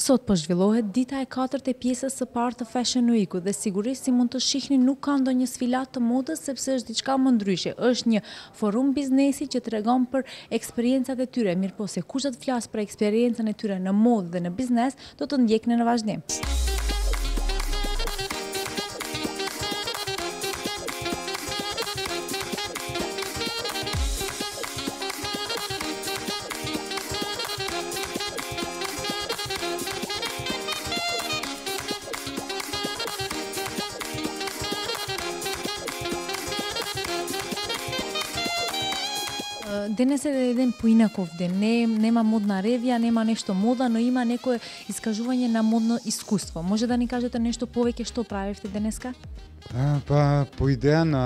Sot po zhvillohet dita e 4 e pjesës së parë të Fashion Week-ut dhe sigurisht si mund të shihni nuk ka ndonjë sfilat të modës sepse është diçka më ndryshe. Është një forum biznesi që tregon për eksperiencat e tyre, mirëpo se kush do të flas për eksperiencën e tyre në modë dhe në biznes, do të ndjekni në vazhdim. Danas je jedan poinak ovdje. Nema modna revija, nema nešto moda, no ima neko iskažuvanje na modno iskustvo. Може да ни кажете нешто повеќе што правевте денеска? По идеја на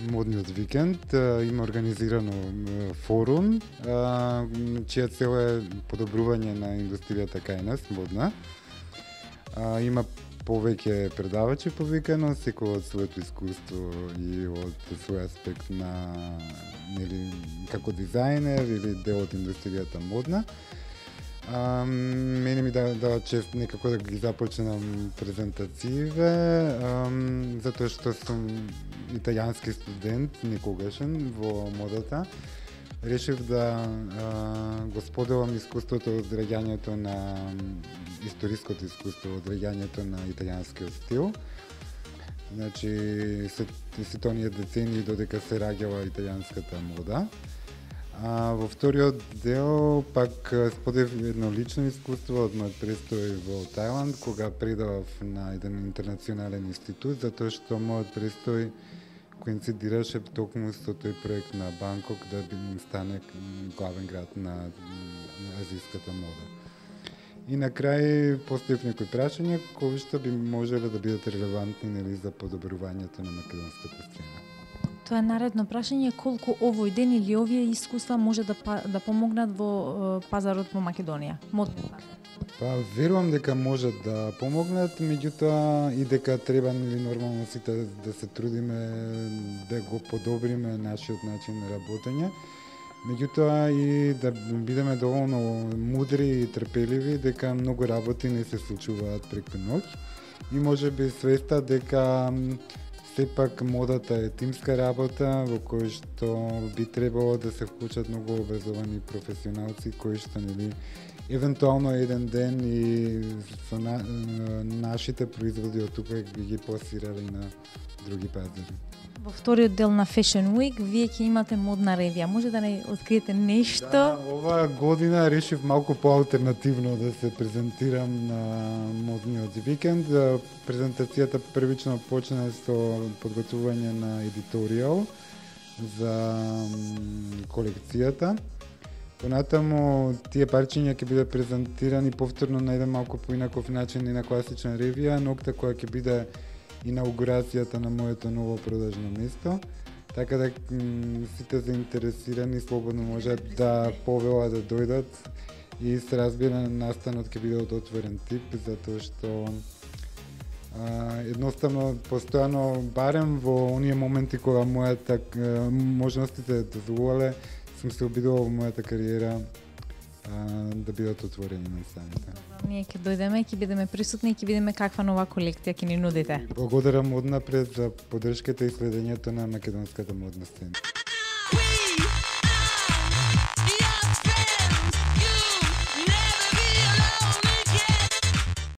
модниот викенд има организирано форум, чија цел е подобрување на индустријата кај нас, модна. Има повеќе предавачи повикано, секој од своето искуство и од свој аспект на како дизајнер или дел од индустријата модна. Мене ми дава чест некако да ги започнам презентациите, затоа што сум италијански студент, некогашен во модата. Решив да го споделам искуството од раѓањето на историското искуство од раѓањето на италијанскиот стил. Значи, сите оние децении додека се раѓала италијанската мода. Во вториот дел пак споделив едно лично искуство од мојот престој во Тајланд, кога предавав на еден интернационален институт, затоа што мојот престој коинцидираше токму со тој проект на Банкок да би стане главен град на азијската мода. И на крај поставив некои прашања кои што би можеле да бидат релевантни за подобрувањето на македонската сцена. Тоа е наредно прашање, колку овој ден или овие искуства може да помогнат во пазарот во Македонија? Верувам дека можат да помогнат, меѓутоа и дека треба нормално сите да се трудиме да го подобриме нашиот начин на работење. Меѓутоа и да бидеме доволно мудри и трпеливи дека многу работи не се случуваат преку ноќ и можеби свеста дека сепак модата е тимска работа во кој што би требало да се вклучат многу образовани професионалци кои што евентуално еден ден и со нашите производи од тука би ги пласирали на други пазари. Во вториот дел на Fashion Week вие ќе имате модна ревија. Може да не откриете нешто? Да, оваа година решив малку поалтернативно да се презентирам на модниот викенд. Презентацијата првично почна со подготвување на едиторијал за колекцијата. Понатаму тие парчиња ќе бидат презентирани повторно на еден малку поинаков начин и на класична ревија, ноќта која ќе биде инаугурацијата на моето ново продажно место, така да сите заинтересирани слободно можат да повелат да дојдат и се разбира настанот ќе биде од отворен тип, затоа што едноставно постојано барем во оние моменти кога можностите дозволеле, сум се обидувал во мојата кариера да бидат отворени настаните. Ние ќе дојдеме, ќе бидеме присутни и ќе видиме каква нова колекција ќе ни нудите. Благодарам однапред за поддршката и следењето на македонската модна сцена.